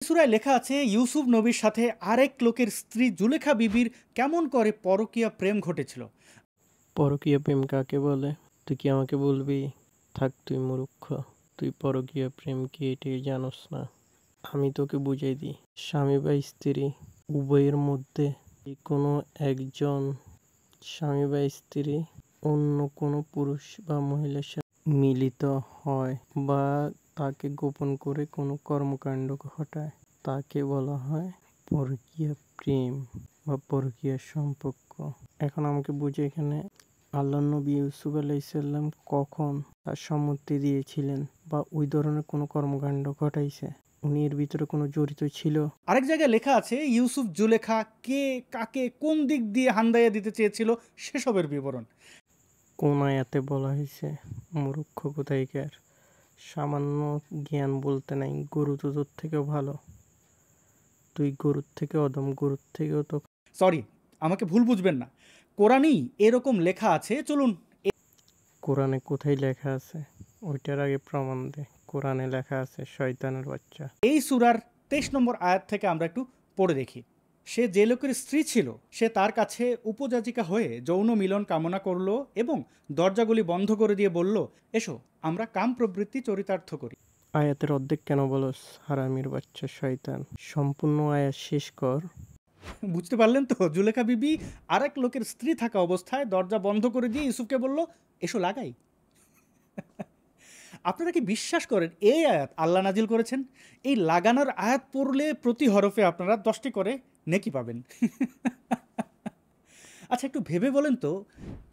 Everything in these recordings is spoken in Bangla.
সূরায় লেখা আছে ইউসুফ নবীর সাথে আরেক লোকের স্ত্রী জুলেখা বিবির কেমন করে পরকীয়া প্রেম ঘটেছিল। পরকীয়া প্রেম কাকে বলে? তুই কি আমাকে বলবি? থাক তুই মূর্খ, তুই পরকীয়া প্রেম কি এটাই জানোস না? আমি তোকে বুঝাই দিই। স্বামী বা স্ত্রী উভয়ের মধ্যে কোনো একজন স্বামী বা স্ত্রী অন্য কোনো পুরুষ বা মহিলার সাথে মিলিত হয় বা তাকে গোপন করে কোনো কর্মকাণ্ড ঘটায়, তাকে বলা হয় পরকীয়া প্রেম বা পরকীয়া সম্পর্ক। এখন আমাকে বুঝে এখানে আল্লাহ নবী ইউসুফ আলাইসাল্লাম কখন তার সম্মতি দিয়েছিলেন বা ওই ধরনের কোনো কর্মকাণ্ড ঘটাইছে? উনি এর ভিতরে কোনো জড়িত ছিল? আরেক জায়গায় লেখা আছে ইউসুফ জুলেখা কে কাকে কোন দিক দিয়ে হান্দাইয়া দিতে চেয়েছিল সেসবের বিবরণ। কোন আয়াতে বলা হয়েছে? মূর্খ কোথায়কার, সামান্য জ্ঞান বলতে নাই। গরু তো তোর থেকেও ভালো, তুই গরুর থেকে অদম, গরুর থেকেও তো। সরি, আমাকে ভুল বুঝবেন না, কোরআনেই এরকম লেখা আছে। চলুন কোরআনে কোথায় লেখা আছে ওইটার আগে প্রমাণ দে। কোরআনে লেখা আছে শয়তানের বাচ্চা। এই সূরার 23 নম্বর আয়াত থেকে আমরা একটু পড়ে দেখি। সে যে লোকের স্ত্রী ছিল সে তার কাছে উপযাচিকা হয়ে যৌন মিলন কামনা করলো এবং দরজাগুলি বন্ধ করে দিয়ে বলল, এসো আমরা কাম প্রবৃত্তি চরিতার্থ করি। আয়াতের অর্ধেক কেন বলস হারামির বাচ্চা শয়তান? সম্পূর্ণ আয়াত শেষ কর। বুঝতে পারলেন তো? জুলেখা বিবি আরেক লোকের স্ত্রী থাকা অবস্থায় দরজা বন্ধ করে দিয়ে ইউসুফকে বলল, এসো লাগাই। আপনারা কি বিশ্বাস করেন এই আয়াত আল্লাহ নাজিল করেছেন? এই লাগানোর আয়াত পড়লে প্রতি হরফে আপনারা 10টি করে নেকি পাবেন। আচ্ছা, একটু ভেবে বলেন তো,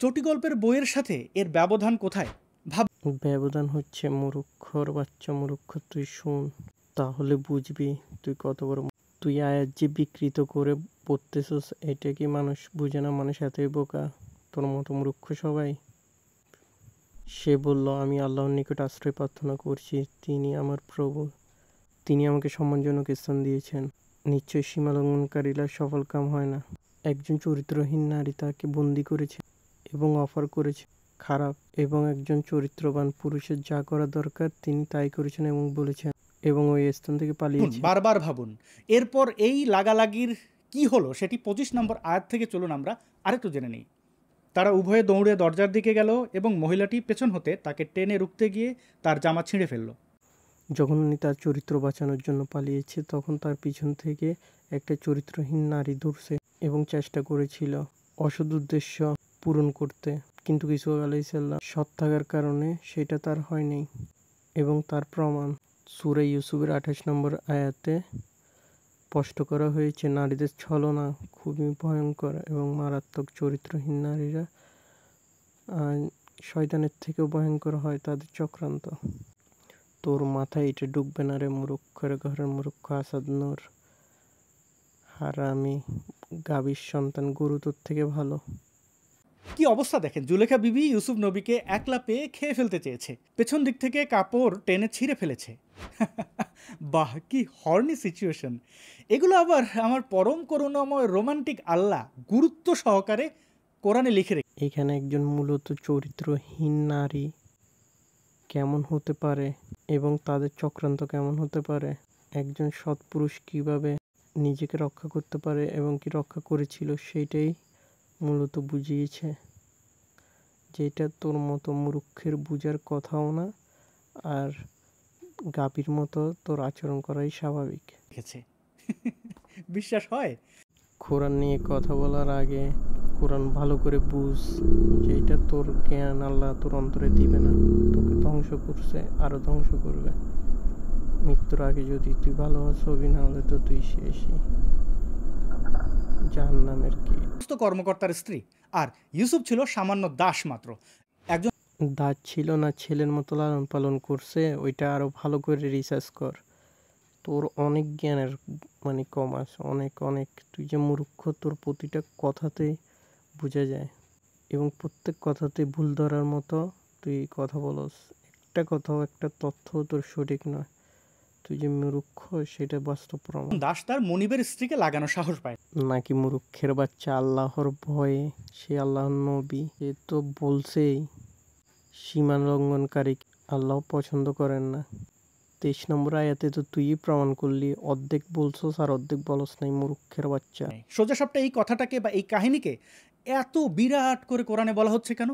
চটি গল্পের বইয়ের সাথে এর ব্যবধান কোথায়? ব্যবধান হচ্ছে মূর্খর বাচ্চা, মূর্খ তুই শুন, তাহলে বুঝবি তুই কত বড়। তুই আয়াত যে বিকৃত করে পড়তেছস এটা কি মানুষ বুঝে না? মানুষ এতই বোকা? তোর মতো মূর্খ সবাই। সে বলল, আমি আল্লাহর নিকট আশ্রয় প্রার্থনা করছি, তিনি আমার প্রভু, তিনি আমাকে সম্মানজনক স্থান দিয়েছেন। নিশ্চয় সীমালঙ্ঘনকারীরা সফল কাম হয় না। একজন চরিত্রহীন নারী তাকে বন্দি করেছে এবং অফার করেছে খারাপ, এবং একজন চরিত্রবান পুরুষের যা করা দরকার তিনি তাই করেছেন এবং বলেছেন, এবং ওই স্থান থেকে পালিয়েছে। বারবার ভাবুন এরপর এই লাগালাগির কি হলো সেটি 25 নম্বর আয়াত থেকে চলুন আমরা আরেকটু জেনে নিই। তারা উভয়ে দৌড়ে দরজার দিকে গেল এবং মহিলাটি পেছন হতে তাকে টেনে রুখতে গিয়ে তার জামা ছিঁড়ে ফেলল। যখন উনি তার চরিত্র বাঁচানোর জন্য পালিয়েছে তখন তার পিছন থেকে একটা চরিত্রহীন নারী দৌড়ছে এবং চেষ্টা করেছিল অসৎ উদ্দেশ্য পূরণ করতে, কিন্তু ইসু আলাইসাল্লাম সৎ থাকার কারণে সেটা তার হয়নি। এবং তার প্রমাণ সূরা ইউসুফের 28 নম্বর আয়াতে স্পষ্ট করা হয়েছে, নারীদের ছলনা খুবই ভয়ঙ্কর এবং মারাত্মক। চরিত্রহীন নারীরা শয়তানের থেকেও ভয়ঙ্কর হয় তাদের চক্রান্ত। তোর মাথায় এটা ঢুকবে না রে মূর্খের ঘরের মূর্খ আসাদ নূর, হারামি গাভীর সন্তান। গরু তোর থেকে ভালো। কি অবস্থা দেখেন, জুলেখা বিবি ইউসুফ নবীকে একলা পেয়ে খেয়ে ফেলতে চেয়েছে, পেছন দিক থেকে কাপড় টেনে ছিঁড়ে ফেলেছে। বাহ, কি হর্নি সিচুয়েশন। এগুলো আবার আমার পরম করুণাময় রোমান্টিক আল্লাহ গুরুত্ব সহকারে কোরআনে লিখে রেখে। এখানে একজন মূলত চরিত্রহীন নারী কেমন হতে পারে এবং তাদের চক্রান্ত কেমন হতে পারে, একজন সৎপুরুষ কিভাবে নিজেকে রক্ষা করতে পারে এবং কি রক্ষা করেছিল, সেইটাই মূলত বুঝিয়েছে, যেটা তোর মতো মূর্খের বুঝার কথাও না। আর গাভীর মতো তোর আচরণ করাই স্বাভাবিক। বিশ্বাস হয়? কোরআন নিয়ে কথা বলার আগে কোরআন ভালো করে বুঝ, যেটা তোর জ্ঞান আল্লাহ তোর অন্তরে দিবে না, তোকে ধ্বংস করছে, আরো ধ্বংস করবে। মৃত্যুর আগে যদি তুই ভালো ছবি না হলে তো তুই শেষই, জাহান্নামের কি। কর্মকর্তার স্ত্রী, আর ইউসুফ ছিল সামান্য দাস মাত্র। একজন দাঁত ছিল না, ছেলের মতো লালন পালন করছে, ওইটা আরো ভালো করে রিসার্চ কর। তোর অনেক জ্ঞানের কম আছে, অনেক অনেক। তুই যে মূর্খ তোর প্রতিটা কথাতে বোঝা যায়, এবং প্রত্যেক কথাতে ভুল ধরার মতো তুই কথা বলস। একটা কথাও একটা তথ্য তোর সঠিক নয়। তুই যে মূর্খ সেটা বাস্তব প্রমাণ। দাস তার মনিবের স্ত্রীকে লাগানো সাহস পায় নাকি মূর্খের বাচ্চা আল্লাহর ভয়ে, সে আল্লাহর নবী, সে তো বলছেই সীমা লঙ্ঘনকারী আল্লাহ পছন্দ করেন না। 23 নম্বর আয়াতে তো তুই প্রমাণ করলি, অর্ধেক বলছস আর অর্ধেক বলস নাই, মূর্খের বাচ্চা। সোজা সাপটা এই কথাটাকে বা এই কাহিনীকে এত বিরাট করে কোরআনে বলা হচ্ছে কেন?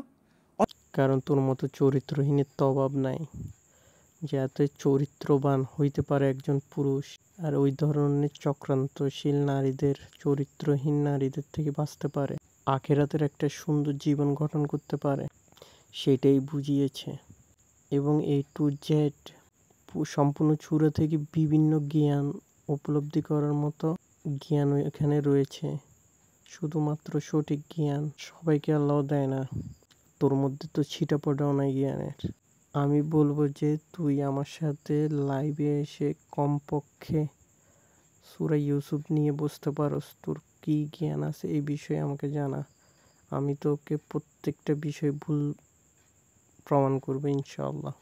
কারণ তোর মতো চরিত্রহীনের তো অভাব নাই, যাতে চরিত্রবান হইতে পারে একজন পুরুষ, আর ওই ধরনের চক্রান্তশীল নারীদের, চরিত্রহীন নারীদের থেকে বাঁচতে পারে, আখেরাতের একটা সুন্দর জীবন গঠন করতে পারে, সেটাই বুঝিয়েছে। এবং A to Z সম্পূর্ণ চূড়া থেকে বিভিন্ন জ্ঞান উপলব্ধি করার মতো জ্ঞান এখানে রয়েছে। শুধুমাত্র সঠিক জ্ঞান সবাইকে আল্লাহ দেয় না, তোর মধ্যে তো ছিটাপটাও নাই জ্ঞানের। আমি বলবো যে তুই আমার সাথে লাইভে এসে কমপক্ষে সূরা ইউসুফ নিয়ে বসতে পারস, তোর কি জ্ঞান আছে এই বিষয়ে আমাকে জানা। আমি তোকে প্রত্যেকটা বিষয় ভুল প্রমাণ করবো ইনশাআল্লাহ।